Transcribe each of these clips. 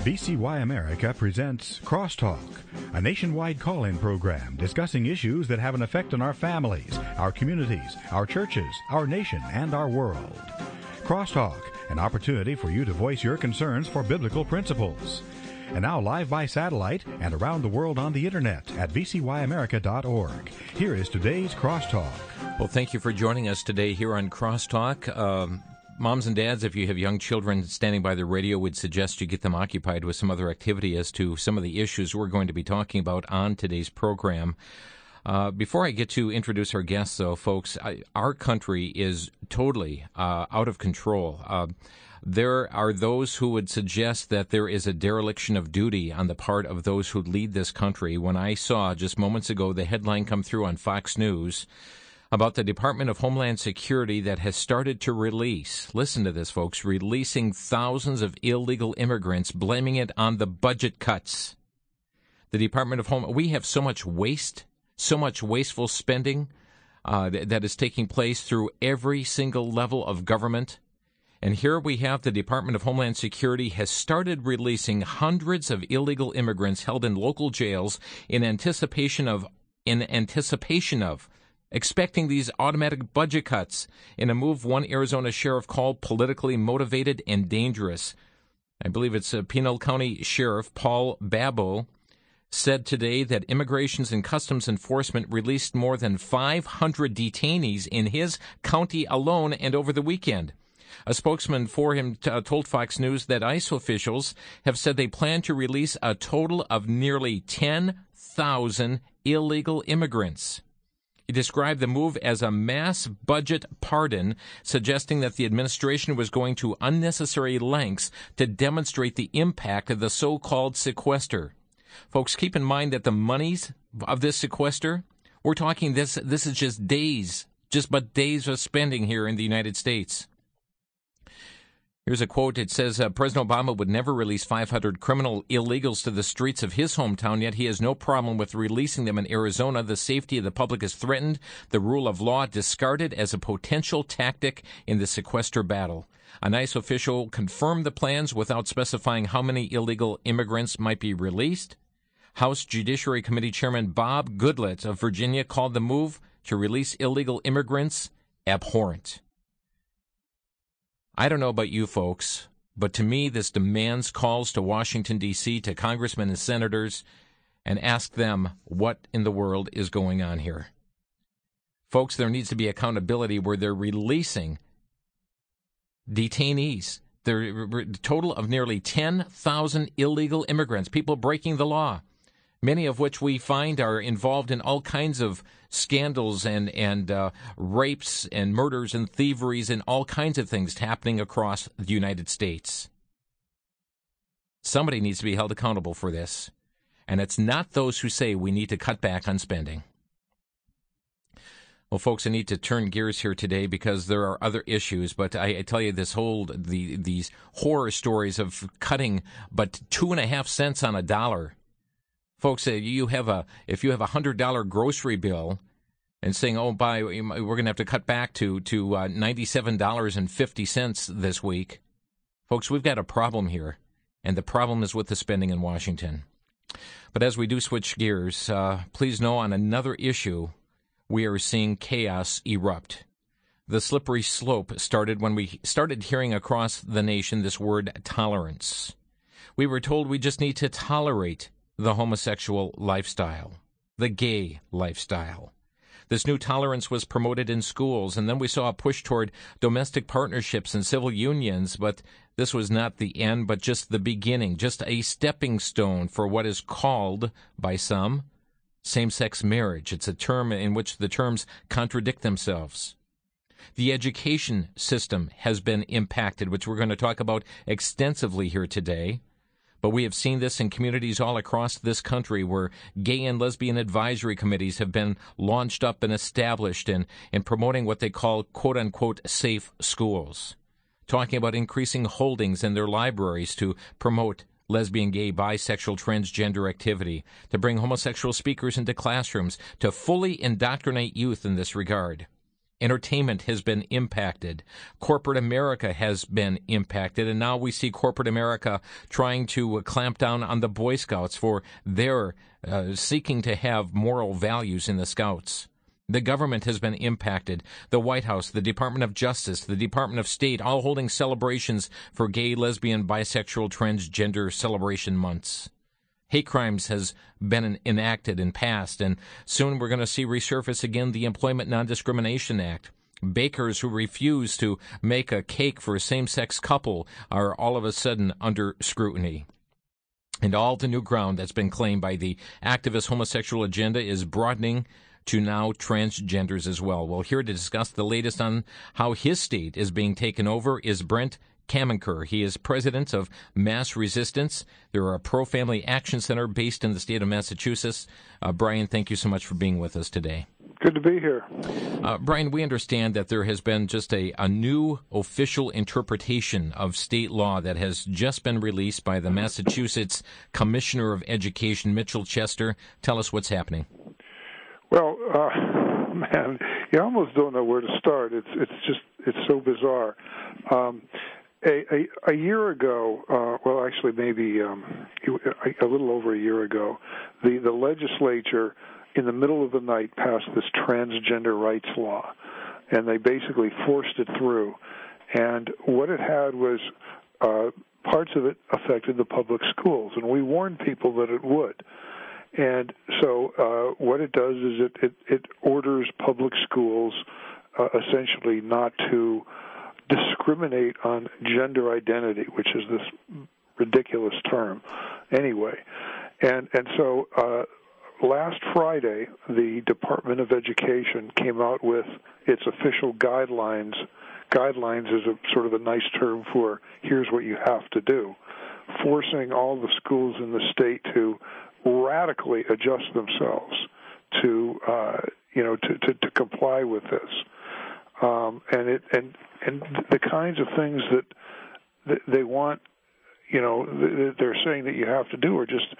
VCY America presents Crosstalk, a nationwide call-in program discussing issues that have an effect on our families, our communities, our churches, our nation, and our world. Crosstalk, an opportunity for you to voice your concerns for biblical principles. And now live by satellite and around the world on the internet at vcyamerica.org. Here is today's Crosstalk. Well, thank you for joining us today here on Crosstalk. Moms and dads, if you have young children standing by the radio, would suggest you get them occupied with some other activity as to some of the issues we're going to be talking about on today's program. Before I get to introduce our guests, though, folks, our country is totally out of control. There are those who would suggest that there is a dereliction of duty on the part of those who lead this country. When I saw just moments ago the headline come through on Fox News about the Department of Homeland Security that has started to release, listen to this, folks, releasing thousands of illegal immigrants, blaming it on the budget cuts. The Department of we have so much waste, so much wasteful spending that is taking place through every single level of government. And here we have the Department of Homeland Security has started releasing hundreds of illegal immigrants held in local jails in anticipation of expecting these automatic budget cuts in a move one Arizona sheriff called politically motivated and dangerous. I believe it's Pinal County Sheriff Paul Babbo said today that Immigration and Customs Enforcement released more than 500 detainees in his county alone and over the weekend. A spokesman for him told Fox News that ICE officials have said they plan to release a total of nearly 10,000 illegal immigrants. He described the move as a mass budget pardon, suggesting that the administration was going to unnecessary lengths to demonstrate the impact of the so-called sequester. Folks, keep in mind that the monies of this sequester, we're talking this is just days of spending here in the United States. Here's a quote. It says, President Obama would never release 500 criminal illegals to the streets of his hometown, yet he has no problem with releasing them in Arizona. The safety of the public is threatened, the rule of law discarded as a potential tactic in the sequester battle. A ICE official confirmed the plans without specifying how many illegal immigrants might be released. House Judiciary Committee Chairman Bob Goodlatte of Virginia called the move to release illegal immigrants abhorrent. I don't know about you folks, but to me this demands calls to Washington, D.C., to congressmen and senators, and ask them what in the world is going on here. Folks, there needs to be accountability where they're releasing detainees. There a total of nearly 10,000 illegal immigrants, people breaking the law, many of which we find are involved in all kinds of scandals and rapes and murders and thieveries and all kinds of things happening across the United States. Somebody needs to be held accountable for this, and it's not those who say we need to cut back on spending. Well, folks, I need to turn gears here today because there are other issues, but I tell you these horror stories of cutting but 2.5 cents on a dollar. Folks, if you have a $100 grocery bill and saying, we're going to have to cut back to $97.50 this week, folks, we've got a problem here, and the problem is with the spending in Washington. But as we do switch gears, please know on another issue, we are seeing chaos erupt. The slippery slope started when we started hearing across the nation this word tolerance. We were told we just need to tolerate the homosexual lifestyle, the gay lifestyle. This new tolerance was promoted in schools, and then we saw a push toward domestic partnerships and civil unions, but this was not the end, but just the beginning, just a stepping stone for what is called, by some, same-sex marriage. It's a term in which the terms contradict themselves. The education system has been impacted, which we're going to talk about extensively here today. But we have seen this in communities all across this country where gay and lesbian advisory committees have been launched up and established in promoting what they call, quote-unquote, safe schools, talking about increasing holdings in their libraries to promote lesbian, gay, bisexual, transgender activity, to bring homosexual speakers into classrooms, to fully indoctrinate youth in this regard. Entertainment has been impacted. Corporate America has been impacted. And now we see corporate America trying to clamp down on the Boy Scouts for their seeking to have moral values in the Scouts. The government has been impacted. The White House, the Department of Justice, the Department of State, all holding celebrations for gay, lesbian, bisexual, transgender celebration months. Hate crimes has been enacted and passed, and soon we're going to see resurface again the Employment Non-Discrimination Act. Bakers who refuse to make a cake for a same-sex couple are all of a sudden under scrutiny. And all the new ground that's been claimed by the activist homosexual agenda is broadening to now transgenders as well. Well, here to discuss the latest on how his state is being taken over is Brent Camenker. He is president of Mass Resistance. They're a pro-family action center based in the state of Massachusetts. Brian, thank you so much for being with us today. Good to be here. Brian, we understand that there has been just a new official interpretation of state law that has just been released by the Massachusetts Commissioner of Education, Mitchell Chester. Tell us what's happening. Well, man, you almost don't know where to start. It's so bizarre. A year ago, well, actually maybe a little over a year ago, the legislature in the middle of the night passed this transgender rights law, and they basically forced it through. And what it had was parts of it affected the public schools, and we warned people that it would. And so what it does is it orders public schools essentially not to discriminate on gender identity, which is this ridiculous term anyway. And so last Friday, the Department of Education came out with its official guidelines. Guidelines is a sort of a nice term for here's what you have to do, forcing all the schools in the state to radically adjust themselves to comply with this, and the kinds of things that they want, they're saying that you have to do are just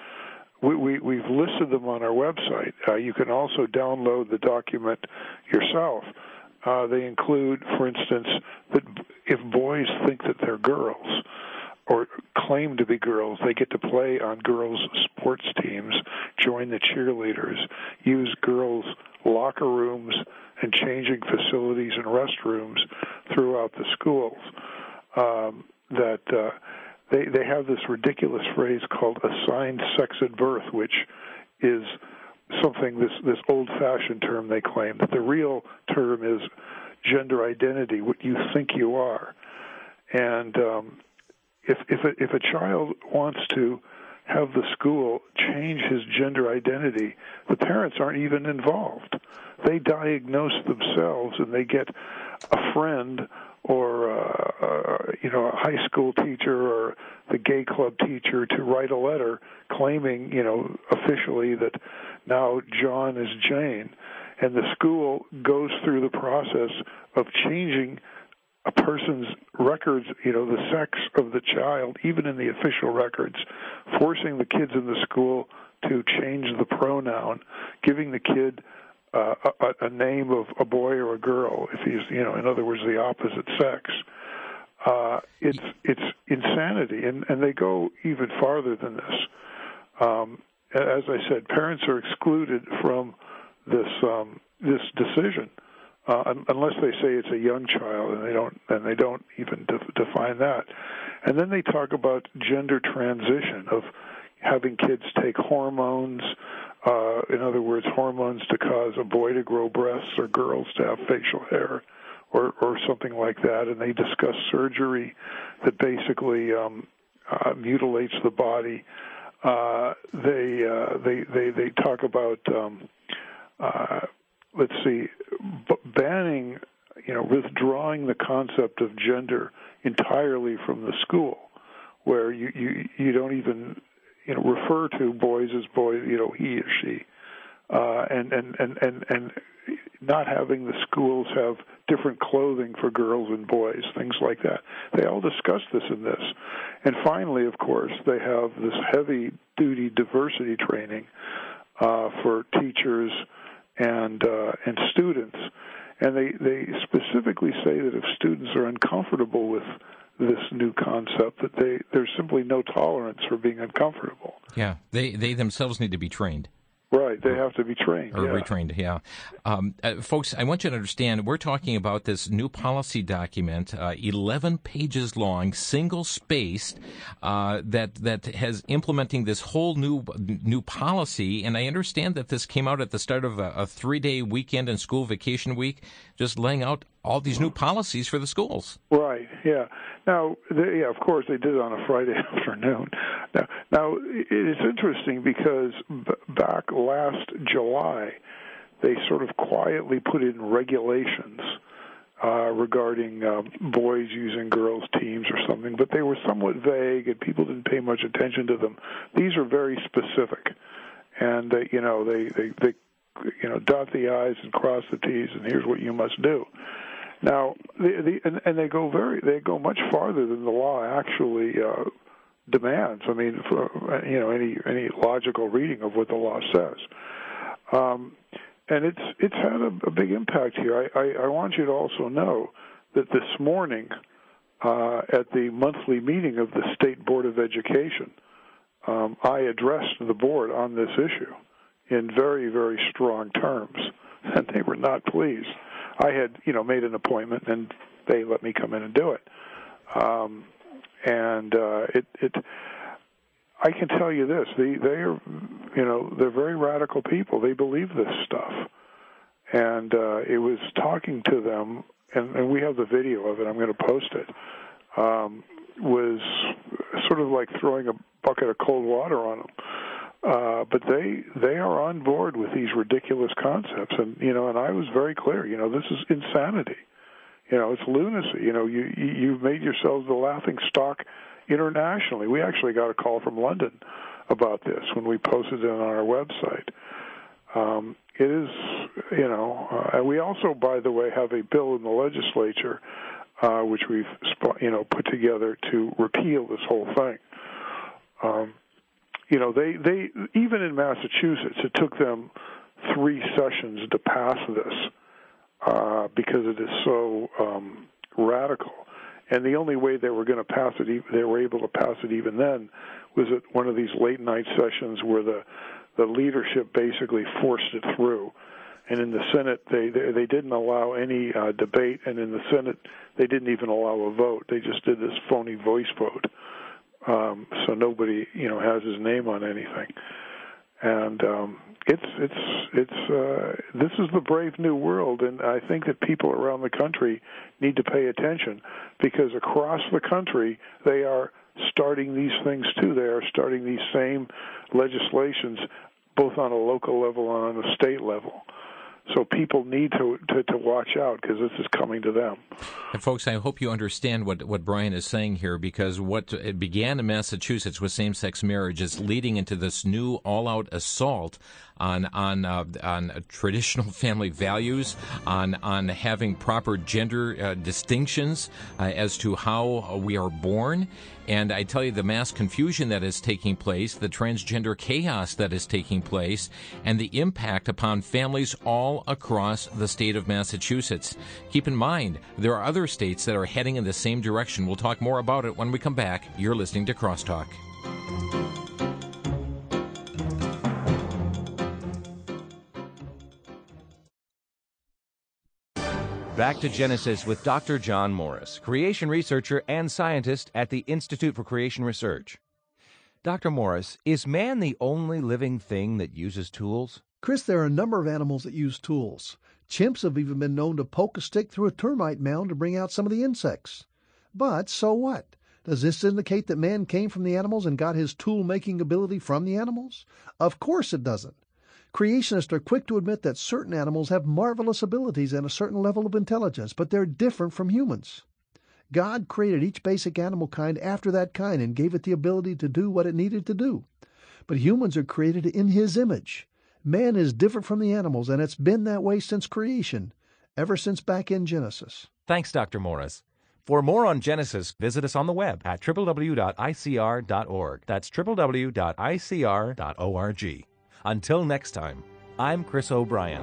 we've listed them on our website. You can also download the document yourself. They include, for instance, that if boys think that they're girls or claim to be girls, they get to play on girls' sports teams, join the cheerleaders, use girls' locker rooms and changing facilities and restrooms throughout the schools. They have this ridiculous phrase called assigned sex at birth, which is something, this old-fashioned term they claim, that the real term is gender identity, what you think you are. And if a child wants to have the school change his gender identity, the parents aren't even involved. They diagnose themselves, and they get a friend or a high school teacher or the gay club teacher to write a letter claiming, officially that now John is Jane, and the school goes through the process of changing a person's records, the sex of the child, even in the official records, forcing the kids in the school to change the pronoun, giving the kid a name of a boy or a girl if he's, in other words, the opposite sex. It's insanity, and they go even farther than this. As I said, parents are excluded from this decision. Unless they say it's a young child, and they don't even define that. And then they talk about gender transition, of having kids take hormones, in other words, hormones to cause a boy to grow breasts or girls to have facial hair or something like that. And they discuss surgery that basically mutilates the body. They talk about banning, withdrawing the concept of gender entirely from the school, where you don't even refer to boys as boys, he or she, and not having the schools have different clothing for girls and boys, things like that. They all discuss this in this. And finally, of course, they have this heavy-duty diversity training for teachers and students. And they specifically say that if students are uncomfortable with this new concept, that there's simply no tolerance for being uncomfortable. Yeah, they themselves need to be trained. Right, they have to be trained. Or retrained, yeah. Folks, I want you to understand, we're talking about this new policy document, 11 pages long, single-spaced, that has implementing this whole new policy. And I understand that this came out at the start of a 3-day weekend and school vacation week, just laying out all these new policies for the schools. Right, yeah. Now, of course, they did it on a Friday afternoon. Now it's interesting because back last July, they sort of quietly put in regulations regarding boys using girls' teams or something, but they were somewhat vague and people didn't pay much attention to them. These are very specific, and they dot the I's and cross the T's, and here's what you must do. Now, they go much farther than the law actually demands. I mean, any logical reading of what the law says, and it's had a big impact here. I want you to also know that this morning at the monthly meeting of the State Board of Education, I addressed the board on this issue in very, very strong terms, and they were not pleased. I had, made an appointment, and they let me come in and do it. I can tell you this: they're very radical people. They believe this stuff, and it was talking to them, and we have the video of it. I'm going to post it. Was sort of like throwing a bucket of cold water on them. But they are on board with these ridiculous concepts, and I was very clear. This is insanity. It's lunacy. You've made yourselves the laughing stock internationally. We actually got a call from London about this when we posted it on our website. It is, and we also, by the way, have a bill in the legislature which we've put together to repeal this whole thing. They even in Massachusetts, it took them 3 sessions to pass this because it is so radical. And the only way they were going to pass it, they were able to pass it even then, was at one of these late night sessions where the leadership basically forced it through. And in the Senate, they didn't allow any debate, and in the Senate, they didn't even allow a vote. They just did this phony voice vote. So nobody, has his name on anything, and this is the brave new world, and I think that people around the country need to pay attention because across the country they are starting these things too. They are starting these same legislations, both on a local level and on a state level. So people need to watch out because this is coming to them. And folks, I hope you understand what Brian is saying here, because what it began in Massachusetts with same-sex marriage is leading into this new all-out assault on traditional family values, on having proper gender distinctions as to how we are born. And I tell you, the mass confusion that is taking place, the transgender chaos that is taking place, and the impact upon families all across the state of Massachusetts. Keep in mind, there are other states that are heading in the same direction. We'll talk more about it when we come back. You're listening to Crosstalk. Back to Genesis with Dr. John Morris, creation researcher and scientist at the Institute for Creation Research. Dr. Morris, is man the only living thing that uses tools? Chris, there are a number of animals that use tools. Chimps have even been known to poke a stick through a termite mound to bring out some of the insects. But so what? Does this indicate that man came from the animals and got his tool-making ability from the animals? Of course it doesn't. Creationists are quick to admit that certain animals have marvelous abilities and a certain level of intelligence, but they're different from humans. God created each basic animal kind after that kind and gave it the ability to do what it needed to do. But humans are created in His image. Man is different from the animals, and it's been that way since creation, ever since back in Genesis. Thanks, Dr. Morris. For more on Genesis, visit us on the web at www.icr.org. That's www.icr.org. Until next time, I'm Chris O'Brien.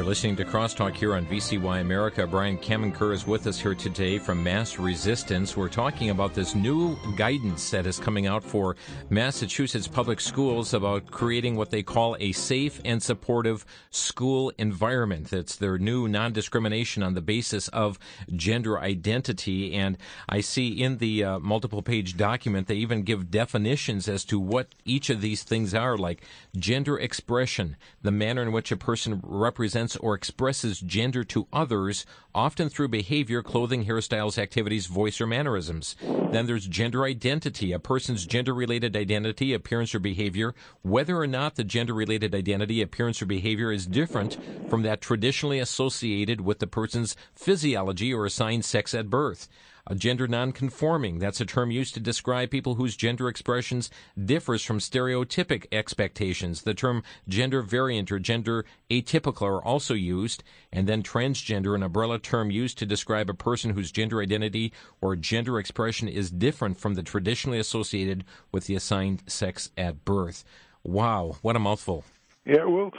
listening to Crosstalk here on VCY America. Brian Camenker is with us here today from Mass Resistance. We're talking about this new guidance that is coming out for Massachusetts public schools about creating what they call a safe and supportive school environment. It's their new non-discrimination on the basis of gender identity. And I see in the multiple-page document they even give definitions as to what each of these things are, like gender expression, the manner in which a person represents or expresses gender to others, often through behavior, clothing, hairstyles, activities, voice, or mannerisms. Then there's gender identity, a person's gender-related identity, appearance, or behavior, whether or not the gender-related identity, appearance, or behavior is different from that traditionally associated with the person's physiology or assigned sex at birth. A gender nonconforming, that's a term used to describe people whose gender expressions differs from stereotypic expectations. The term gender variant or gender atypical are also used. And then transgender, an umbrella term used to describe a person whose gender identity or gender expression is different from the traditionally associated with the assigned sex at birth. Wow, what a mouthful. Yeah, well,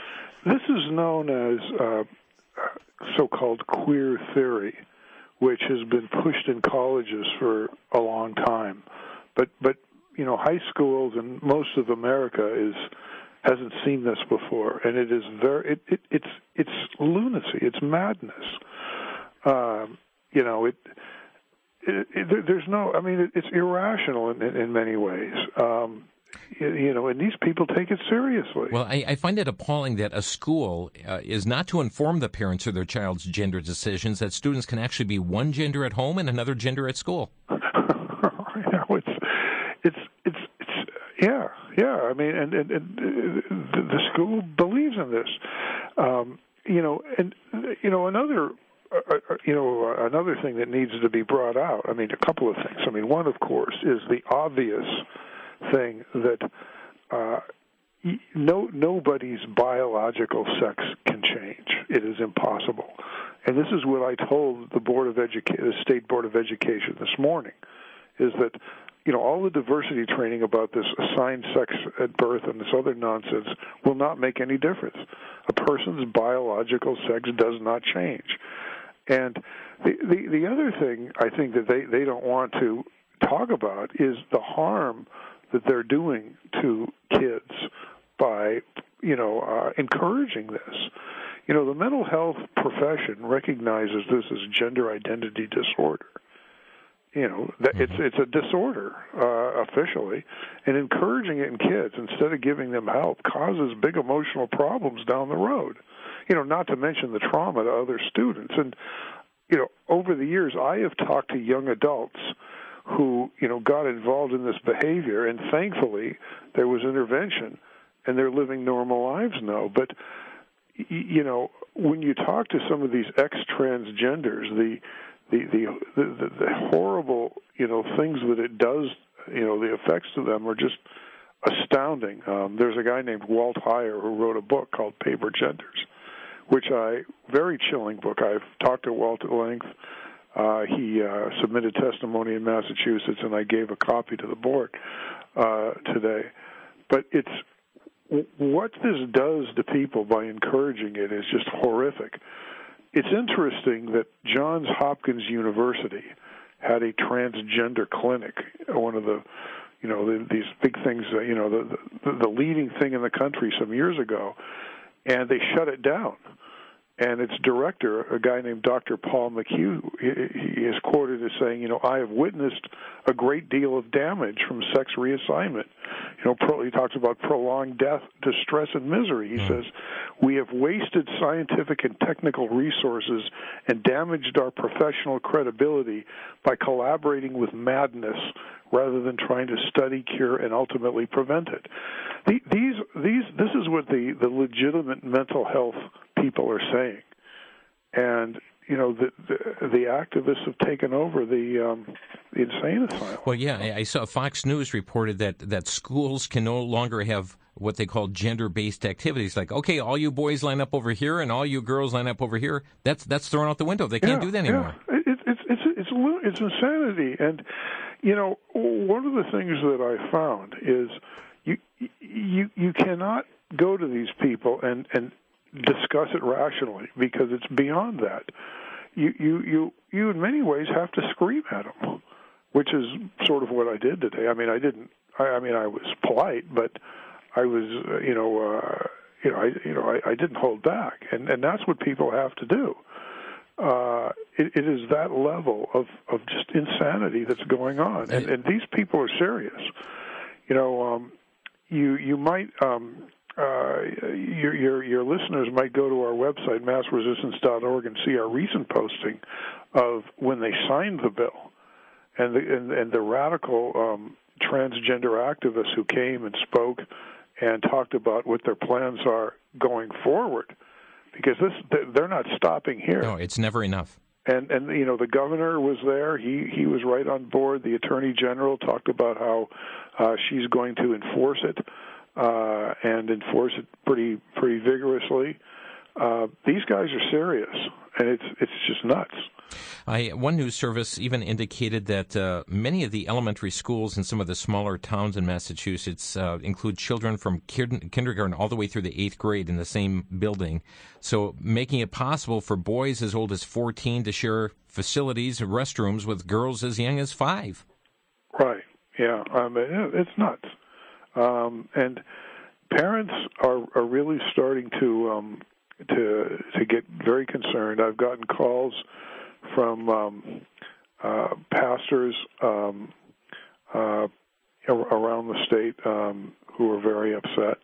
this is known as so-called queer theory, which has been pushed in colleges for a long time, but you know, high schools and most of America hasn't seen this before, and it is it's lunacy, it's madness. You know, there's no, I mean, it's irrational in many ways. You know, and these people take it seriously. Well, I find it appalling that a school is not to inform the parents of their child's gender decisions, that students can actually be one gender at home and another gender at school. You know, it's yeah. I mean, and the school believes in this. You know, and you know, another thing that needs to be brought out. I mean, a couple of things. I mean, one, of course, is the obvious thing that nobody's biological sex can change. It is impossible. And this is what I told the State Board of Education this morning, is that, you know, all the diversity training about this assigned sex at birth and this other nonsense will not make any difference. A person's biological sex does not change. And the other thing I think that they don't want to talk about is the harm that they're doing to kids by, you know, encouraging this. You know, the mental health profession recognizes this as gender identity disorder. You know, it's a disorder officially, and encouraging it in kids instead of giving them help causes big emotional problems down the road. You know, not to mention the trauma to other students. And, you know, over the years, I have talked to young adults who, you know, got involved in this behavior, and thankfully there was intervention, and they're living normal lives now. But, you know, when you talk to some of these ex-transgenders, the horrible, you know, things that it does, you know, the effects to them are just astounding. There's a guy named Walt Heyer who wrote a book called Paper Genders, very chilling book. I've talked to Walt at length. He submitted testimony in Massachusetts, and I gave a copy to the board today. But what this does to people by encouraging it is just horrific. It's interesting that Johns Hopkins University had a transgender clinic, one of the, you know, these big things, you know, the leading thing in the country some years ago, and they shut it down. And its director, a guy named Dr. Paul McHugh, he is quoted as saying, you know, I have witnessed a great deal of damage from sex reassignment. You know, he talks about prolonged death, distress, and misery. He says, we have wasted scientific and technical resources and damaged our professional credibility by collaborating with madness rather than trying to study, cure, and ultimately prevent it. This is what the legitimate mental health people are saying, and you know the activists have taken over the insane asylum. Well, yeah, I saw Fox News reported that schools can no longer have what they call gender-based activities. Like, okay, all you boys line up over here, and all you girls line up over here. That's thrown out the window. They can't do that anymore. Yeah. It's insanity, and you know, one of the things that I found is you cannot go to these people and discuss it rationally, because it's beyond that. You in many ways have to scream at them, which is sort of what I did today. I mean, I didn't. I mean, I was polite, but I was, I didn't hold back, and that's what people have to do. It is that level of just insanity that's going on, and these people are serious. You might your listeners might go to our website massresistance.org and see our recent posting of when they signed the bill, and the radical transgender activists who came and spoke and talked about what their plans are going forward, because they're not stopping here. No, it's never enough. And the governor was there. He was right on board. The attorney general talked about how she's going to enforce it and enforce it pretty vigorously. These guys are serious, and it's just nuts. One news service even indicated that many of the elementary schools in some of the smaller towns in Massachusetts include children from kindergarten all the way through the 8th grade in the same building, so making it possible for boys as old as 14 to share facilities and restrooms with girls as young as 5. Right, yeah. It's nuts. And parents are really starting to get very concerned. I've gotten calls from pastors around the state who are very upset.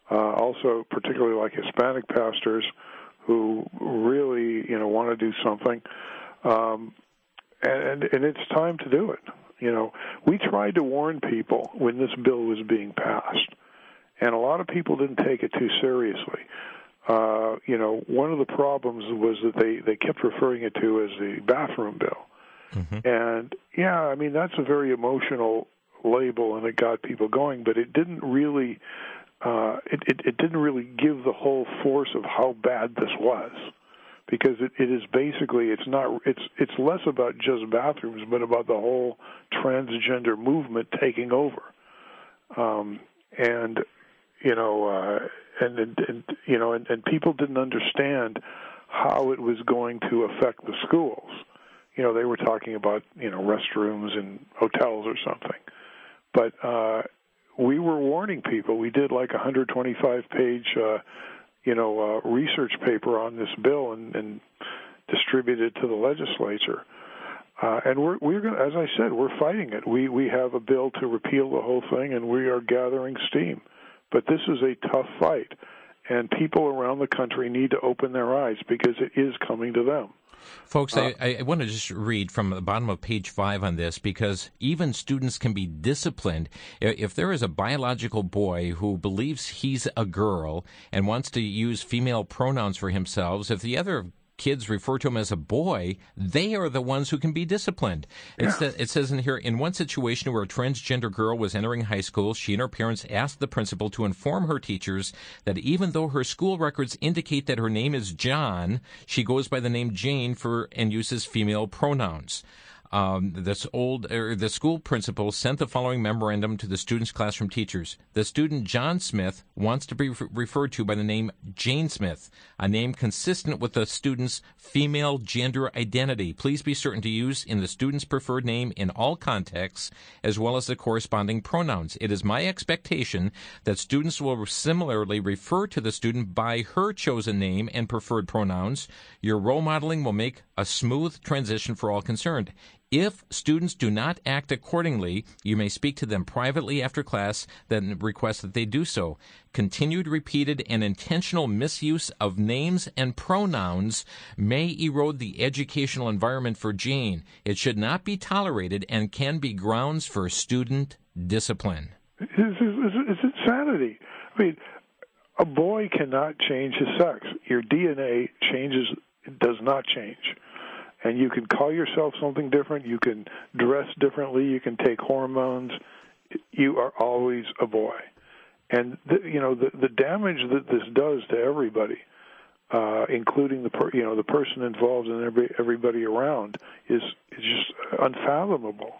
Also, particularly like Hispanic pastors who really want to do something, and it's time to do it. We tried to warn people when this bill was being passed, and a lot of people didn't take it too seriously. One of the problems was that they kept referring it to as the bathroom bill. Mm-hmm. And, I mean, that's a very emotional label, and it got people going, but it didn't really it didn't really give the whole force of how bad this was, because it is basically, it's less about just bathrooms, but about the whole transgender movement taking over. And people didn't understand how it was going to affect the schools. They were talking about, restrooms in hotels or something. But we were warning people. We did like a 125-page, research paper on this bill and distributed it to the legislature. And we're going, as I said, we're fighting it. We have a bill to repeal the whole thing, and we are gathering steam. But this is a tough fight, and people around the country need to open their eyes, because it is coming to them. Folks, I want to just read from the bottom of page 5 on this, because even students can be disciplined. If there is a biological boy who believes he's a girl and wants to use female pronouns for himself, if the other kids refer to him as a boy, they are the ones who can be disciplined. It says in here, in one situation where a transgender girl was entering high school, she and her parents asked the principal to inform her teachers that even though her school records indicate that her name is John, she goes by the name Jane and uses female pronouns. The school principal sent the following memorandum to the student's classroom teachers. The student John Smith wants to be referred to by the name Jane Smith, a name consistent with the student's female gender identity. Please be certain to use in the student's preferred name in all contexts, as well as the corresponding pronouns. It is my expectation that students will similarly refer to the student by her chosen name and preferred pronouns. Your role modeling will make a smooth transition for all concerned. If students do not act accordingly, you may speak to them privately after class, then request that they do so. Continued, repeated, and intentional misuse of names and pronouns may erode the educational environment for Jane. It should not be tolerated and can be grounds for student discipline. It's insanity. I mean, a boy cannot change his sex. Your DNA changes, it does not change. And you can call yourself something different. You can dress differently. You can take hormones. You are always a boy. And the damage that this does to everybody, including the person involved and everybody around, is just unfathomable.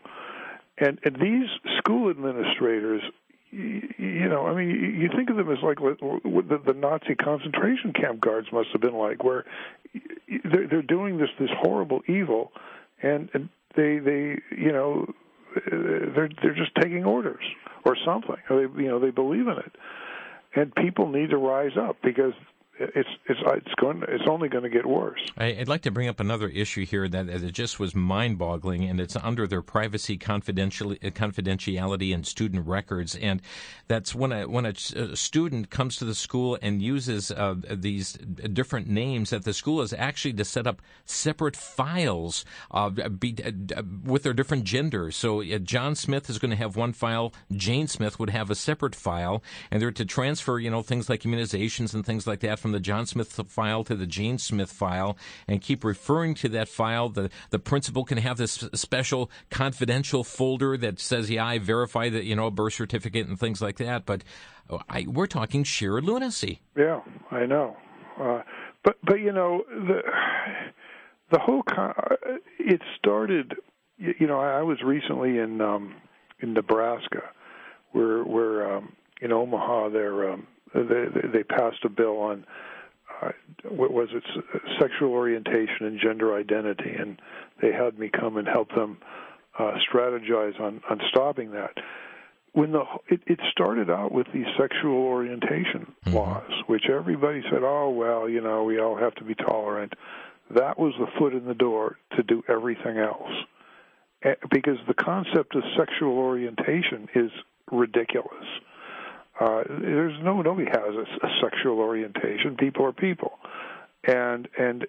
And these school administrators, I mean, you think of them as like what the Nazi concentration camp guards must have been like, where they're doing this horrible evil, and they they're just taking orders or something. Or they believe in it, and people need to rise up because it's only going to get worse. I'd like to bring up another issue here that it just was mind-boggling, and it's under their privacy, confidentiality, and student records. And that's when a student comes to the school and uses these different names, that the school is actually to set up separate files with their different genders. So John Smith is going to have one file, Jane Smith would have a separate file, and they're to transfer things like immunizations and things like that from the John Smith file to the Jane Smith file, and keep referring to that file. The principal can have this special confidential folder that says, yeah, I verify that, a birth certificate and things like that. But we're talking sheer lunacy. Yeah, I know. But the whole it started. I was recently in Nebraska, where in Omaha they passed a bill on what was it, sexual orientation and gender identity, and they had me come and help them strategize on stopping that. When it started out with these sexual orientation laws, which everybody said, oh, well, we all have to be tolerant. That was the foot in the door to do everything else. Because the concept of sexual orientation is ridiculous. Nobody has a sexual orientation. People are people, and then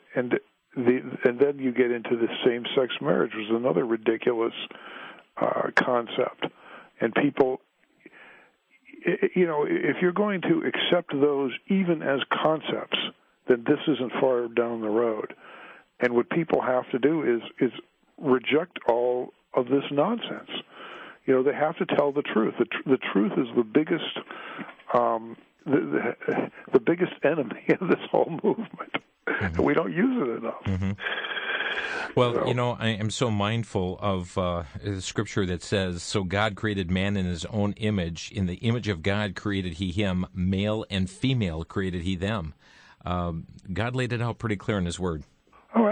you get into the same-sex marriage, which is another ridiculous concept. And people, if you're going to accept those even as concepts, then this isn't far down the road. And what people have to do is reject all of this nonsense. They have to tell the truth. The truth is the biggest, the biggest enemy of this whole movement. Mm-hmm. We don't use it enough. Mm-hmm. Well, I am so mindful of the scripture that says, "So God created man in His own image. In the image of God created He him. Male and female created He them." God laid it out pretty clear in His Word. Oh,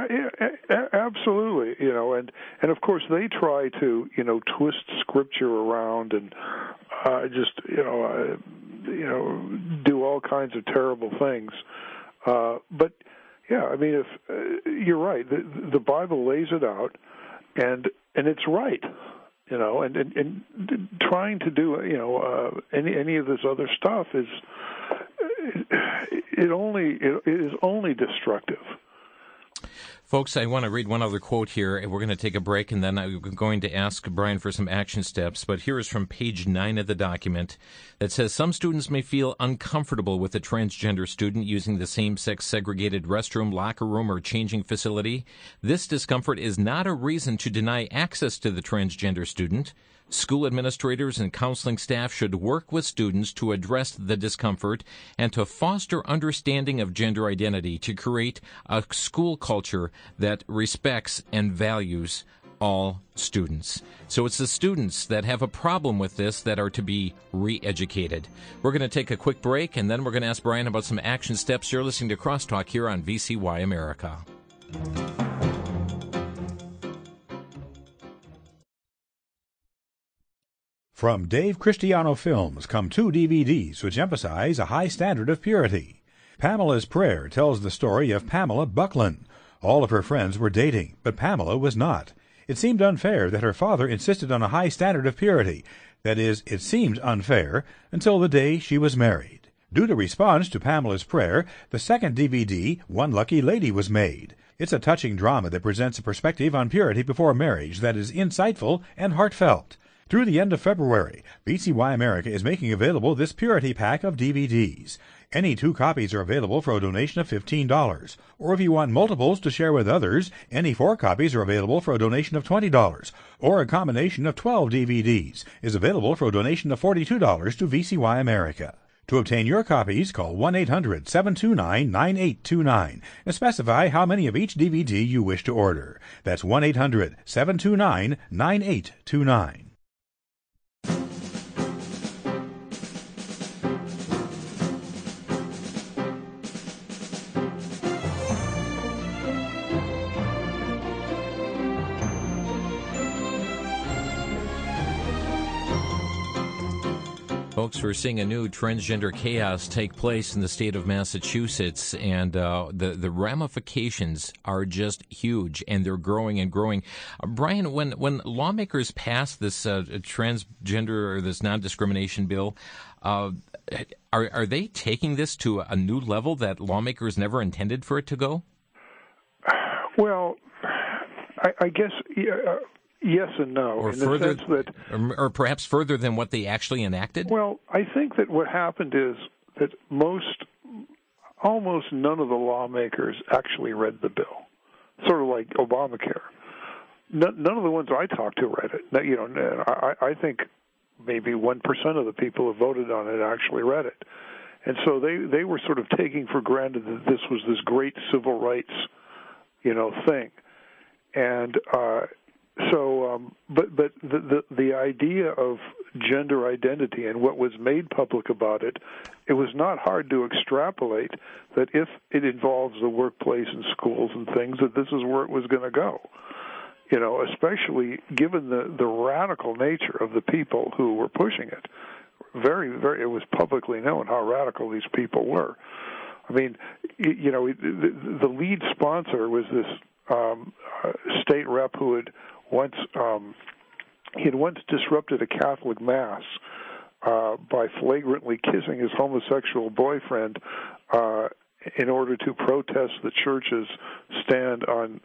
absolutely, and of course they try to, twist Scripture around and do all kinds of terrible things. But yeah, I mean, if you're right, the Bible lays it out, and it's right, and trying to do any of this other stuff is only destructive. Folks, I want to read one other quote here, and we're going to take a break, and then I'm going to ask Brian for some action steps. But here is from page 9 of the document that says, some students may feel uncomfortable with a transgender student using the same-sex segregated restroom, locker room, or changing facility. This discomfort is not a reason to deny access to the transgender student. School administrators and counseling staff should work with students to address the discomfort and to foster understanding of gender identity, to create a school culture that respects and values all students. So it's the students that have a problem with this that are to be re-educated. We're going to take a quick break, and then we're going to ask Brian about some action steps. You're listening to Crosstalk here on VCY America. From Dave Cristiano Films come 2 DVDs which emphasize a high standard of purity. Pamela's Prayer tells the story of Pamela Buckland. All of her friends were dating, but Pamela was not. It seemed unfair that her father insisted on a high standard of purity. That is, it seemed unfair until the day she was married. Due to response to Pamela's Prayer, the second DVD, One Lucky Lady, was made. It's a touching drama that presents a perspective on purity before marriage that is insightful and heartfelt. Through the end of February, VCY America is making available this Purity Pack of DVDs. Any 2 copies are available for a donation of $15. Or if you want multiples to share with others, any 4 copies are available for a donation of $20. Or a combination of 12 DVDs is available for a donation of $42 to VCY America. To obtain your copies, call 1-800-729-9829 and specify how many of each DVD you wish to order. That's 1-800-729-9829. Folks, we're seeing a new transgender chaos take place in the state of Massachusetts, and the ramifications are just huge, and they're growing and growing. Brian, when lawmakers pass this transgender or this non-discrimination bill, are they taking this to a new level that lawmakers never intended for it to go? Well, I guess yes and no. Or in further, the sense that, or perhaps further than what they actually enacted? Well, I think that what happened is that almost none of the lawmakers actually read the bill, sort of like Obamacare. None of the ones I talked to read it. I think maybe 1% of the people who voted on it actually read it. And so they were sort of taking for granted that this was this great civil rights, thing. And but the idea of gender identity and what was made public about it, it was not hard to extrapolate that if it involves the workplace and schools and things, that this is where it was going to go. Especially given the radical nature of the people who were pushing it. Very, very, it was publicly known how radical these people were. I mean, the lead sponsor was this state rep who had once disrupted a Catholic mass by flagrantly kissing his homosexual boyfriend in order to protest the church's stand on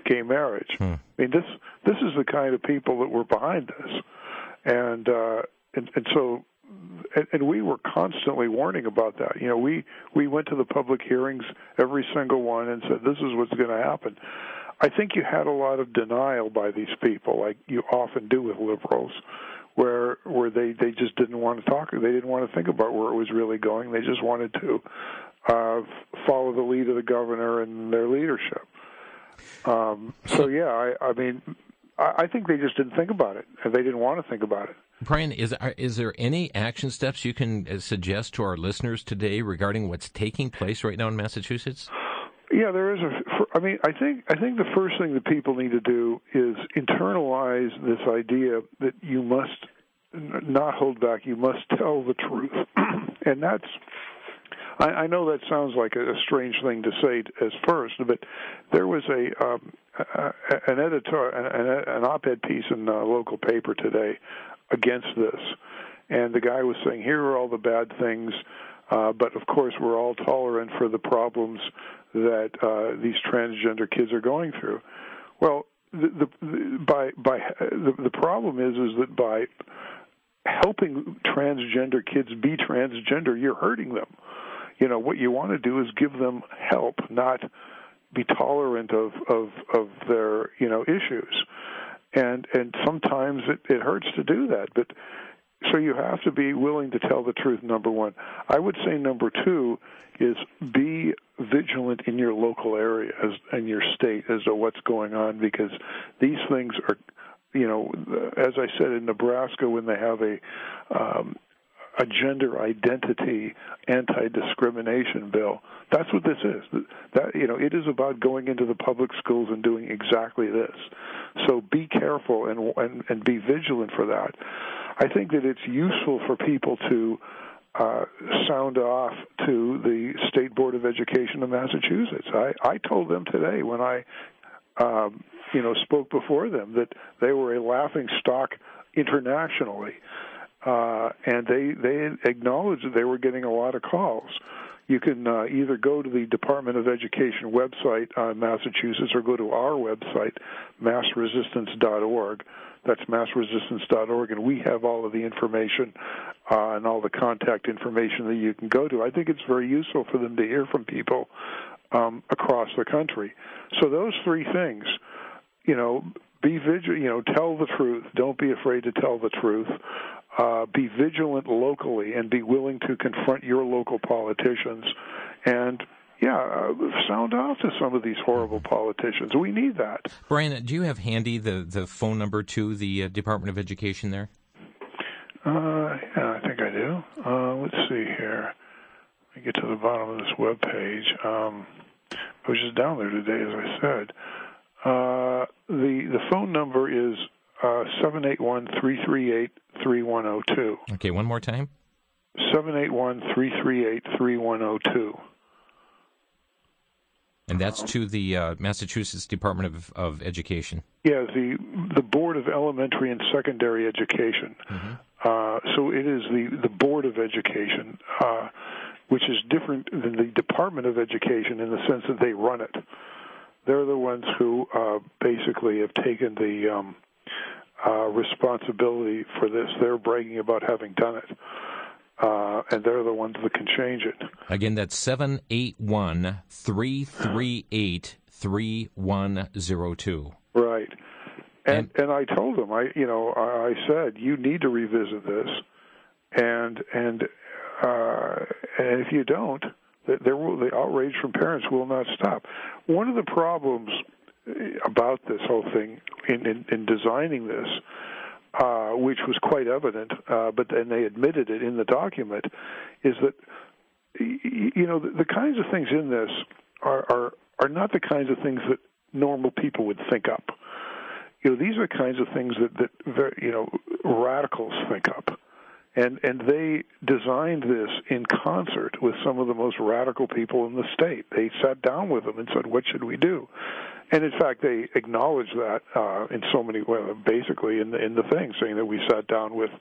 gay marriage. I mean, this is the kind of people that were behind this, and so we were constantly warning about that. We went to the public hearings, every single one, and said this is what's going to happen. I think you had a lot of denial by these people, like you often do with liberals, where they just didn't want to talk. They didn't want to think about where it was really going. They just wanted to follow the lead of the governor and their leadership. I mean, I think they just didn't think about it, and they didn't want to think about it. Brian, is there any action steps you can suggest to our listeners today regarding what's taking place right now in Massachusetts? Yeah, there is. I think the first thing that people need to do is internalize this idea that you must not hold back. You must tell the truth, and that's. I know that sounds like a strange thing to say as first, but there was an editor, an op-ed piece in a local paper today against this, and the guy was saying, here are all the bad things, but of course we're all tolerant for the problems that these transgender kids are going through. Well, the problem is that by helping transgender kids be transgender, you're hurting them. What you want to do is give them help, not be tolerant of their issues. And sometimes it hurts to do that, but so you have to be willing to tell the truth, number one. I would say number two is be vigilant in your local area and your state as to what's going on, because these things are, as I said, in Nebraska, when they have a gender identity anti-discrimination bill, that's what this is. It is about going into the public schools and doing exactly this. So be careful and be vigilant for that. I think that it's useful for people to sound off to the State Board of Education of Massachusetts. I told them today when I spoke before them that they were a laughing stock internationally. And they acknowledged that they were getting a lot of calls. You can either go to the Department of Education website in Massachusetts or go to our website, massresistance.org. That's massresistance.org, and we have all of the information and all the contact information that you can go to. I think it's very useful for them to hear from people across the country. So those three things, be vigilant, tell the truth. Don't be afraid to tell the truth. Be vigilant locally and be willing to confront your local politicians. And, sound off to some of these horrible politicians. We need that. Brian, do you have handy the phone number to the Department of Education there? Yeah, I think I do. Let's see here. Let me get to the bottom of this web page. I was just down there today, as I said. The phone number is 781-338-3102. Okay, one more time. 781-338-3102. And that's to the Massachusetts Department of Education. Yeah, the Board of Elementary and Secondary Education. Mm-hmm. So it is the Board of Education, which is different than the Department of Education in the sense that they run it. They're the ones who basically have taken the responsibility for this. They're bragging about having done it. And they're the ones that can change it. Again, that's 781-338-3102. Right. And I told them, I said, you need to revisit this, and if you don't, the outrage from parents will not stop. One of the problems about this whole thing in designing this, which was quite evident, but then they admitted it in the document, is that the kinds of things in this are not the kinds of things that normal people would think up. These are kinds of things that radicals think up, and they designed this in concert with some of the most radical people in the state. They sat down with them and said, "What should we do?" And in fact, they acknowledged that in so many ways, basically in the thing, saying that we sat down with,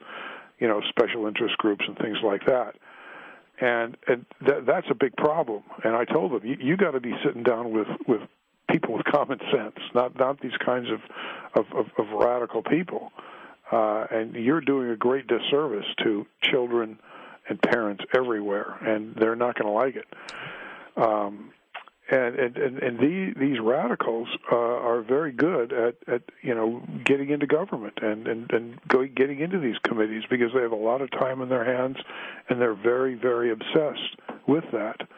special interest groups and things like that. And that's a big problem. And I told them, you got to be sitting down with people with common sense, not these kinds of radical people. And you're doing a great disservice to children and parents everywhere, and they're not going to like it. And these radicals are very good at getting into government and getting into these committees because they have a lot of time in their hands, and they're very, very obsessed with that.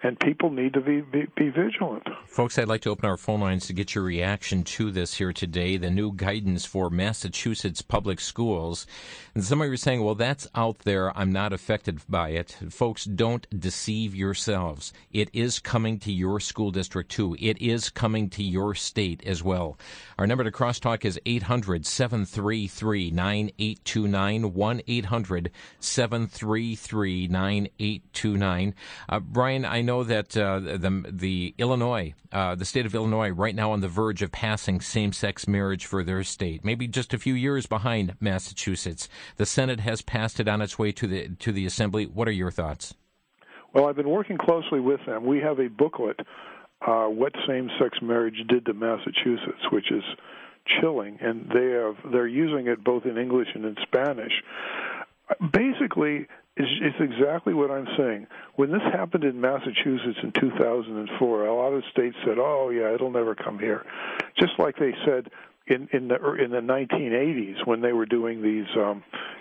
And people need to be vigilant. Folks, I'd like to open our phone lines to get your reaction to this here today, the new guidance for Massachusetts public schools. And somebody was saying, well, that's out there. I'm not affected by it. Folks, don't deceive yourselves. It is coming to your school district, too. It is coming to your state as well. Our number to crosstalk is 800-733-9829, 1-800-733-9829. Brian, I know that the Illinois, the state of Illinois, right now on the verge of passing same-sex marriage for their state, maybe just a few years behind Massachusetts. The Senate has passed it on its way to the Assembly. What are your thoughts? Well, I've been working closely with them. We have a booklet, What Same-Sex Marriage Did to Massachusetts, which is chilling, and they're using it both in English and in Spanish. Basically, it's exactly what I'm saying. When this happened in Massachusetts in 2004, a lot of states said, "Oh, yeah, it'll never come here," just like they said in the 1980s when they were doing these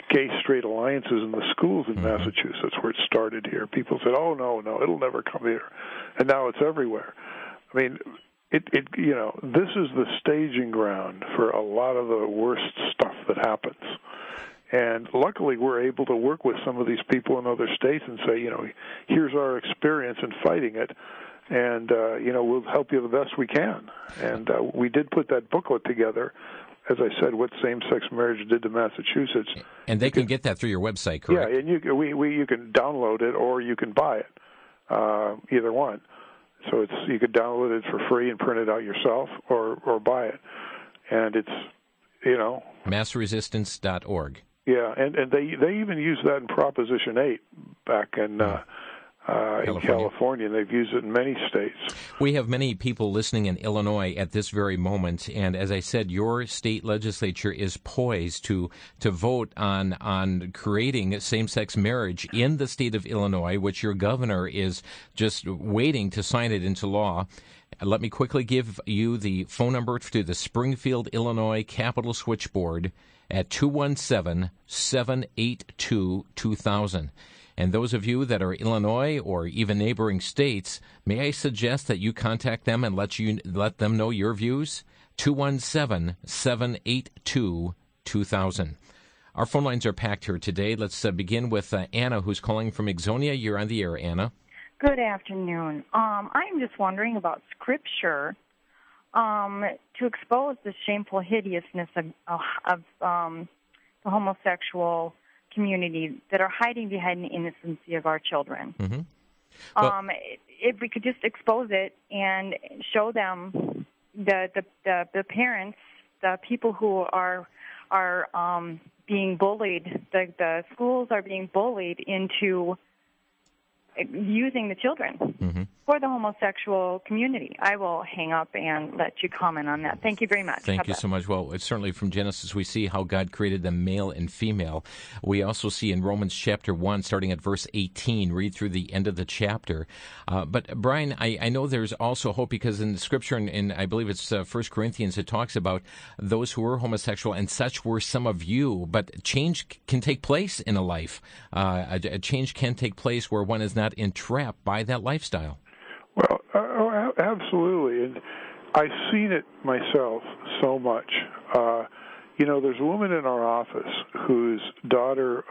gay-straight alliances in the schools in Massachusetts, where it started here. People said, "Oh, no, it'll never come here," and now it's everywhere. I mean, this is the staging ground for a lot of the worst stuff that happens. And luckily, we're able to work with some of these people in other states and say, here's our experience in fighting it, and, we'll help you the best we can. And we did put that booklet together, as I said, What Same-Sex Marriage Did to Massachusetts. And they can get that through your website, correct? Yeah, and you can download it or you can buy it, either one. So you could download it for free and print it out yourself or buy it. And it's, massresistance.org. Yeah, and they even use that in Proposition 8 back in California, and they've used it in many states. We have many people listening in Illinois at this very moment, and as I said, your state legislature is poised to vote on creating same-sex marriage in the state of Illinois, which your governor is just waiting to sign it into law. Let me quickly give you the phone number to the Springfield, Illinois Capitol Switchboard at 217-782-2000. And those of you that are Illinois or even neighboring states, may I suggest that you contact them and let them know your views? 217-782-2000. Our phone lines are packed here today. Let's begin with Anna, who's calling from Ixonia. You're on the air, Anna. Good afternoon. I'm just wondering about Scripture to expose the shameful hideousness of the homosexual community that are hiding behind the innocency of our children. Mm-hmm. Well, If we could just expose it and show them the parents, the people who are being bullied, the schools are being bullied into using the children for the homosexual community. I will hang up and let you comment on that. Thank you very much. Thank you so much. Well, it's certainly from Genesis we see how God created them male and female. We also see in Romans chapter 1, starting at verse 18, read through the end of the chapter. But, Brian, I know there's also hope because in the Scripture, in I believe it's 1 Corinthians, it talks about those who were homosexual, and such were some of you. But change can take place in a life. A change can take place where one is not entrapped by that lifestyle. Well, absolutely. And I've seen it myself so much. There's a woman in our office whose daughter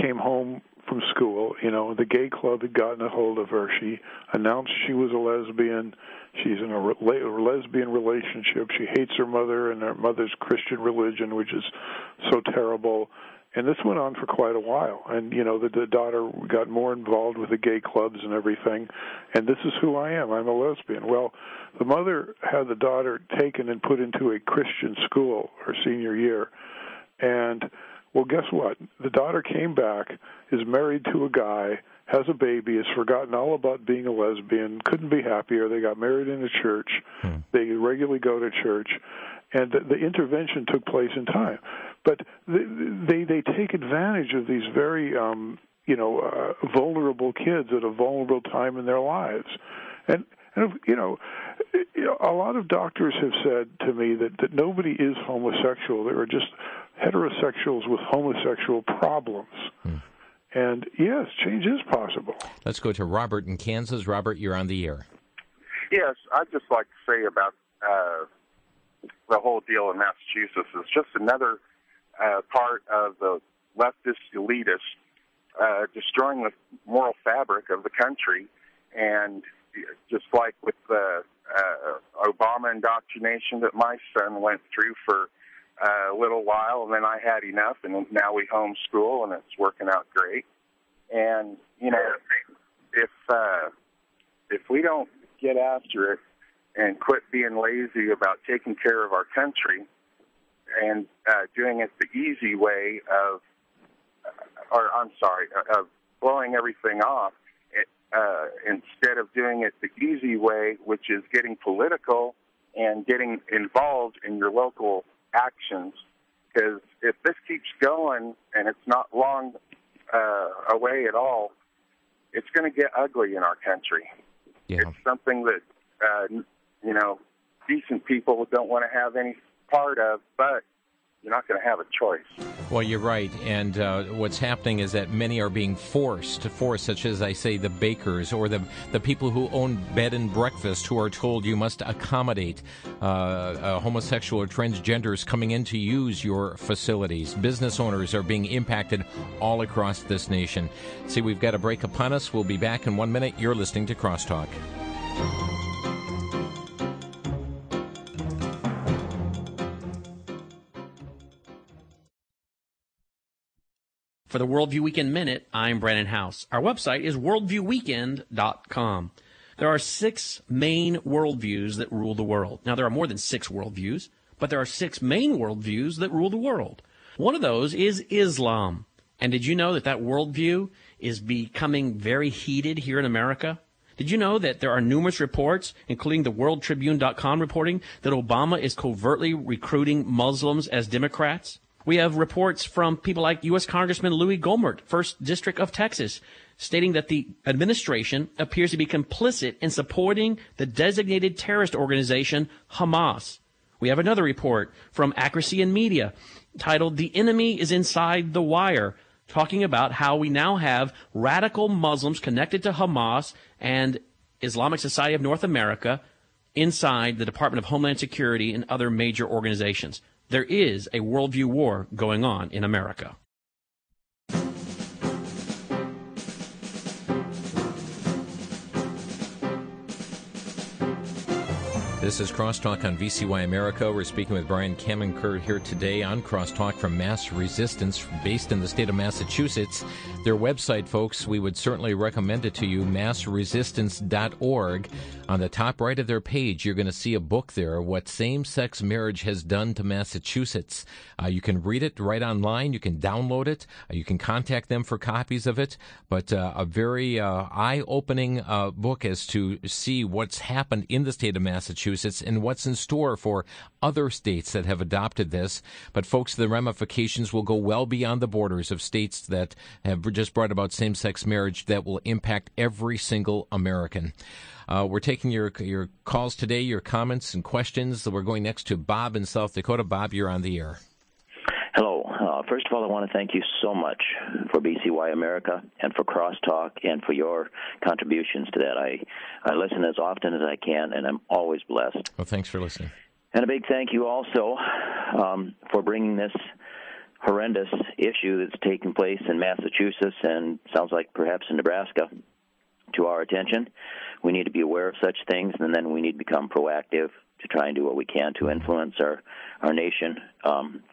came home from school. The gay club had gotten a hold of her. She announced she was a lesbian. She's in a lesbian relationship. She hates her mother and her mother's Christian religion, which is so terrible. And this went on for quite a while. And, the daughter got more involved with the gay clubs and everything. And this is who I am. I'm a lesbian. Well, the mother had the daughter taken and put into a Christian school her senior year. And, well, guess what? The daughter came back, is married to a guy, has a baby, has forgotten all about being a lesbian, couldn't be happier. They got married in a church. They regularly go to church. And the intervention took place in time. But they take advantage of these very, vulnerable kids at a vulnerable time in their lives. And a lot of doctors have said to me that nobody is homosexual. There are just heterosexuals with homosexual problems. And, yes, change is possible. Let's go to Robert in Kansas. Robert, you're on the air. Yes, I'd just like to say about the whole deal in Massachusetts is just another part of the leftist elitists destroying the moral fabric of the country. And just like with the Obama indoctrination that my son went through for a little while, and then I had enough, and now we homeschool, and it's working out great. And, if we don't get after it and quit being lazy about taking care of our country and doing it the easy way of blowing everything off, instead of doing it the easy way, which is getting political and getting involved in your local actions. Because if this keeps going and it's not long away at all, it's going to get ugly in our country. Yeah. It's something that, decent people don't want to have any part of, but you're not going to have a choice. Well, you're right. And what's happening is that many are being forced, such as I say, the bakers or the people who own bed and breakfast who are told you must accommodate homosexual or transgenders coming in to use your facilities. Business owners are being impacted all across this nation. See, we've got a break upon us. We'll be back in 1 minute. You're listening to Crosstalk. For the Worldview Weekend Minute, I'm Brandon House. Our website is worldviewweekend.com. There are 6 main worldviews that rule the world. Now, there are more than 6 worldviews, but there are 6 main worldviews that rule the world. One of those is Islam. And did you know that worldview is becoming very heated here in America? Did you know that there are numerous reports, including the WorldTribune.com reporting, that Obama is covertly recruiting Muslims as Democrats? We have reports from people like U.S. Congressman Louis Gohmert, 1st District of Texas, stating that the administration appears to be complicit in supporting the designated terrorist organization Hamas. We have another report from Accuracy in Media titled "The Enemy is Inside the Wire," talking about how we now have radical Muslims connected to Hamas and Islamic Society of North America inside the Department of Homeland Security and other major organizations. There is a worldview war going on in America. This is Crosstalk on VCY America. We're speaking with Brian Camenker here today on Crosstalk from Mass Resistance, based in the state of Massachusetts. Their website, folks, we would certainly recommend it to you, massresistance.org. On the top right of their page, you're going to see a book there, What Same-Sex Marriage Has Done to Massachusetts. You can read it right online. You can download it. You can contact them for copies of it. But a very eye-opening book as to see what's happened in the state of Massachusetts and what's in store for other states that have adopted this. But, folks, the ramifications will go well beyond the borders of states that have just brought about same-sex marriage that will impact every single American. We're taking your calls today, your comments and questions. We're going next to Bob in South Dakota. Bob, you're on the air. Hello. First of all, I want to thank you so much for VCY America and for Crosstalk and for your contributions to that. I listen as often as I can, and I'm always blessed. Well, thanks for listening. And a big thank you also for bringing this horrendous issue that's taking place in Massachusetts and sounds like perhaps in Nebraska to our attention. We need to be aware of such things, and then we need to become proactive to try and do what we can to influence our nation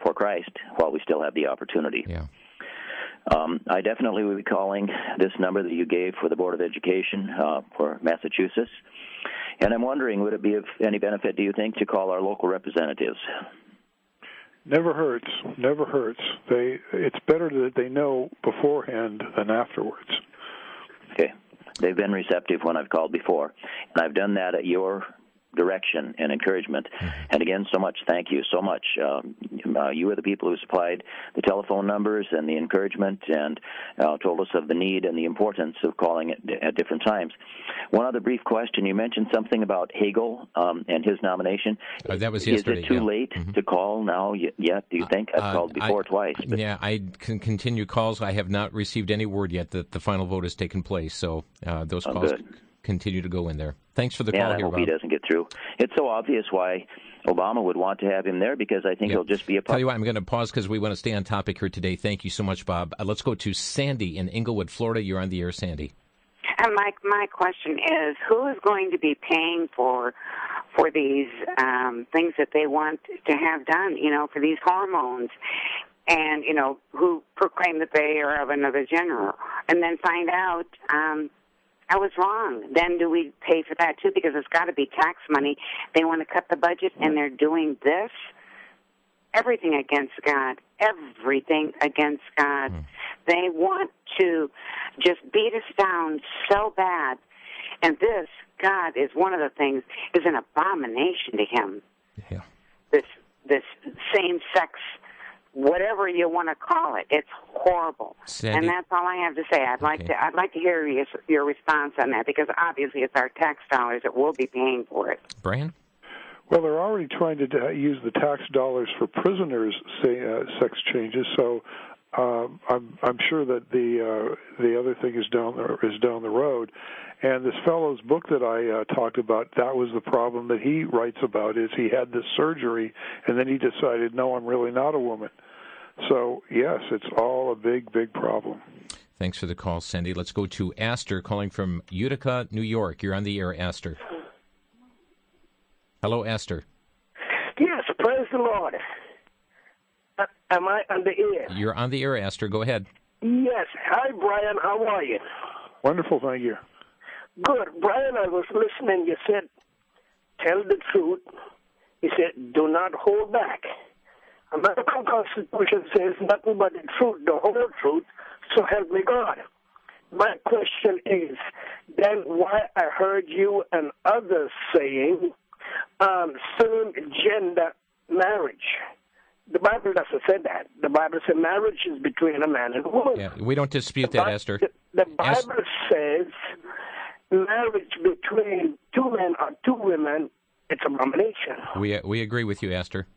for Christ while we still have the opportunity. Yeah. I definitely will be calling this number that you gave for the Board of Education for Massachusetts. And I'm wondering, would it be of any benefit, do you think, to call our local representatives? Never hurts. Never hurts. It's better that they know beforehand than afterwards. Okay. They've been receptive when I've called before, and I've done that at your direction and encouragement. And again, so much thank you so much. You are the people who supplied the telephone numbers and the encouragement and told us of the need and the importance of calling it at different times. One other brief question. You mentioned something about Hagel and his nomination. That was yesterday. Is it too late to call now yet, do you think? I've called before twice. But... Yeah, I can continue calls. I have not received any word yet that the final vote has taken place, so those calls continue to go in there. Thanks for the call here, Bob. I hope he doesn't get through. It's so obvious why Obama would want to have him there, because I think he'll just be a... Tell you what, I'm going to pause because we want to stay on topic here today. Thank you so much, Bob. Let's go to Sandy in Inglewood, Florida. You're on the air, Sandy. And my question is, who is going to be paying for these things that they want to have done, for these hormones? And, who proclaim that they are of another gender, and then find out I was wrong. Then do we pay for that, too? Because it's got to be tax money. They want to cut the budget, and they're doing this. Everything against God. Everything against God. They want to just beat us down so bad. And this, God, is one of the things, is an abomination to him. Yeah. This same-sex, whatever you want to call it, it's horrible. Sandy, and that's all I have to say. I'd like to hear your response on that, because obviously it's our tax dollars that will be paying for it. Brian? Well, they're already trying to use the tax dollars for prisoners' sex changes, so I'm sure that the other thing is down the road. And this fellow's book that I talked about, that was the problem that he writes about, is he had this surgery, and then he decided, no, I'm really not a woman. So, yes, it's all a big, big problem. Thanks for the call, Sandy. Let's go to Astor calling from Utica, New York. You're on the air, Astor. Hello, Astor. Yes, praise the Lord. Am I on the air? You're on the air, Astor. Go ahead. Yes. Hi, Brian. How are you? Wonderful, thank you. Good. Brian, I was listening. You said, tell the truth. You said, do not hold back. American Constitution says nothing but the truth, the whole truth, so help me God. My question is, then why I heard you and others saying same-gender marriage? The Bible doesn't say that. The Bible says marriage is between a man and a woman. Yeah, we don't dispute that, Esther. The Bible says marriage between two men or two women, it's an abomination. We agree with you, Esther.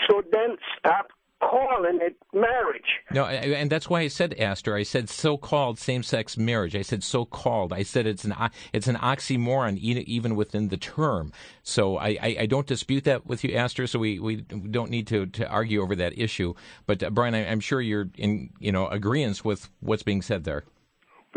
So then stop calling it marriage. No, and that's why I said, Astor, I said so-called same-sex marriage. I said so-called. I said it's an oxymoron even within the term. So I don't dispute that with you, Astor, so we don't need to argue over that issue. But, Brian, I'm sure you're in agreeance with what's being said there.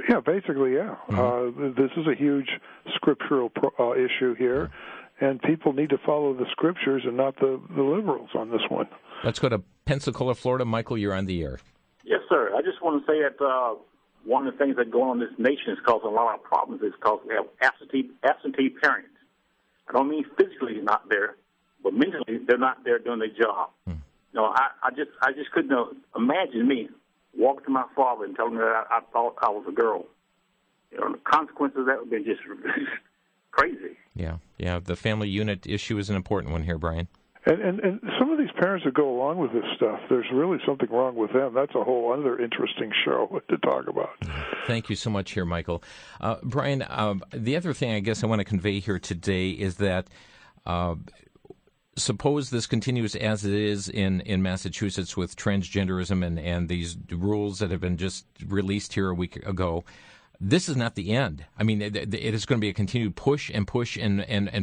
Yeah, basically, yeah. Mm-hmm. This is a huge scriptural issue here. and people need to follow the scriptures and not the liberals on this one. Let's go to Pensacola, Florida. Michael, you're on the air. Yes, sir. I just want to say that one of the things that go on in this nation is causing a lot of problems is because we have absentee parents. I don't mean physically not there, but mentally they're not there doing their job. No, I just couldn't imagine me walking to my father and telling him that I thought I was a girl. You know, the consequences of that would be just crazy. Yeah. The family unit issue is an important one here, Brian. And some of these parents that go along with this stuff, there's really something wrong with them. That's a whole other interesting show to talk about. Thank you so much here, Michael. Brian, the other thing I guess I want to convey here today is that suppose this continues as it is in Massachusetts with transgenderism and these rules that have been just released here a week ago. This is not the end. I mean, it is going to be a continued push and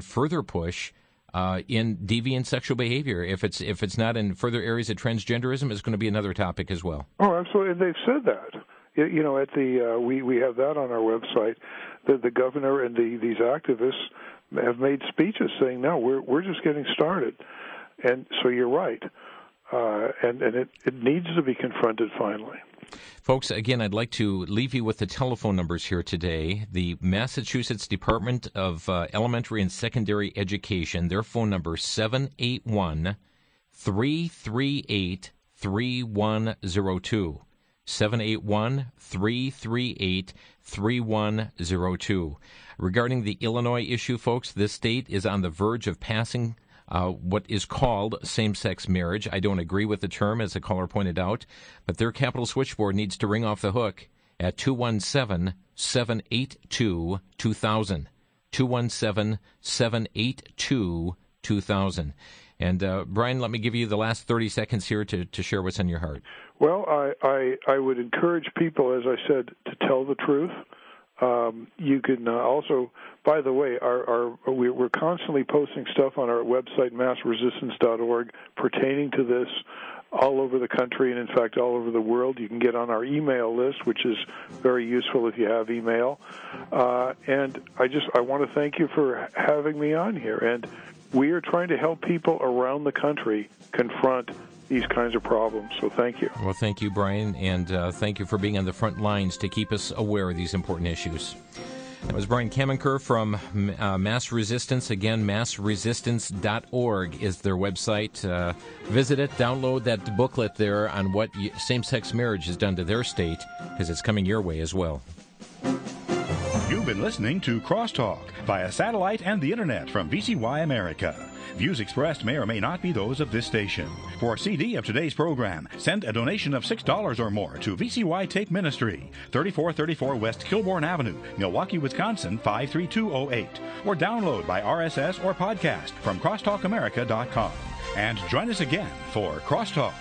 further push in deviant sexual behavior. If it's not in further areas of transgenderism, it's going to be another topic as well. Oh, absolutely. And they've said that. You know, at the we have that on our website. The governor and these activists have made speeches saying, no, we're just getting started. And so you're right. And it needs to be confronted finally. Folks, again, I'd like to leave you with the telephone numbers here today. The Massachusetts Department of Elementary and Secondary Education, their phone number, 781-338-3102. 781-338-3102. Regarding the Illinois issue, folks, this state is on the verge of passing what is called same-sex marriage. I don't agree with the term, as the caller pointed out, but their capital switchboard needs to ring off the hook at 217-782-2000. 217-782-2000. And, Brian, let me give you the last 30 seconds here to share what's on your heart. Well, I would encourage people, as I said, to tell the truth. You can also, by the way, we're constantly posting stuff on our website, massresistance.org, pertaining to this all over the country and, in fact, all over the world. You can get on our email list, which is very useful if you have email. And I want to thank you for having me on here. And we are trying to help people around the country confront these kinds of problems. So thank you. Well, thank you, Brian, and thank you for being on the front lines to keep us aware of these important issues. That was Brian Camenker from Mass Resistance. Again, massresistance.org is their website. Visit it, download that booklet there on what same-sex marriage has done to their state, because it's coming your way as well. You've been listening to Crosstalk via satellite and the Internet from VCY America. Views expressed may or may not be those of this station. For a CD of today's program, send a donation of $6 or more to VCY Tape Ministry, 3434 West Kilbourne Avenue, Milwaukee, Wisconsin, 53208. Or download by RSS or podcast from crosstalkamerica.com. And join us again for Crosstalk.